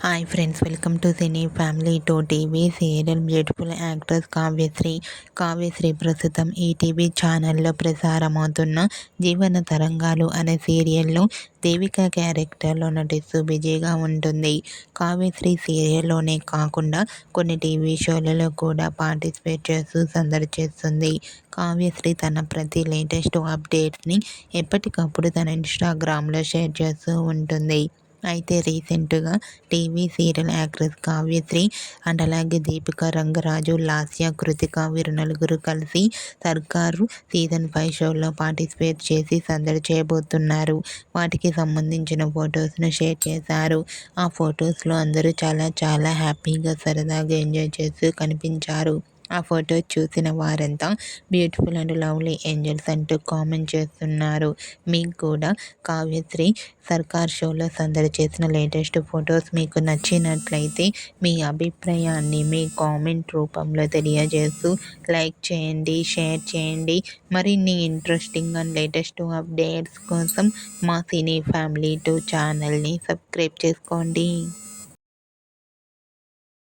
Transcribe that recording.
Hi friends, welcome to cine family two TV serial. Beautiful actress Kavyasri ప్రస్తుతం ETV ఛానల్లో ప్రసారమవుతున్న జీవన తరంగాలు అనే సీరియల్లో దేవిక క్యారెక్టర్లో నటిస్తూ బిజీగా ఉంటుంది. కావ్యశ్రీ సీరియల్లోనే కాకుండా కొన్ని టీవీ షోలలో కూడా పార్టిసిపేట్ చేస్తూ సందడి చేస్తుంది. కావ్యశ్రీ తన ప్రతి లేటెస్ట్ అప్డేట్స్ని ఎప్పటికప్పుడు తన ఇన్స్టాగ్రామ్లో షేర్ చేస్తూ ఉంటుంది. అయితే రీసెంట్గా TV serial actress Kavyasri and అలాగే దీపిక రంగరాజు, లాస్య, కృతిక వీరు నలుగురు కలిసి సర్కారు సీజన్ 5 షోలో పార్టిసిపేట్ చేసి సందడి చేయబోతున్నారు. వాటికి సంబంధించిన ఫొటోస్ను షేర్ చేశారు. ఆ ఫొటోస్లో అందరూ చాలా హ్యాపీగా సరదాగా ఎంజాయ్ చేస్తూ కనిపించారు. ఆ ఫోటో చూసిన వారంతా బ్యూటిఫుల్ అండ్ లవ్లీ ఏంజల్స్ అంటూ కామెంట్ చేస్తున్నారు. మీకు కూడా కావ్యశ్రీ సర్కార్ షోలో సందడి చేసిన లేటెస్ట్ ఫొటోస్ మీకు నచ్చినట్లయితే మీ అభిప్రాయాన్ని మీ కామెంట్ రూపంలో తెలియజేస్తూ లైక్ చేయండి, షేర్ చేయండి. మరిన్ని ఇంట్రెస్టింగ్ అండ్ లేటెస్ట్ అప్డేట్స్ కోసం మా సినీ ఫ్యామిలీ 2 ఛానల్ని సబ్స్క్రైబ్ చేసుకోండి.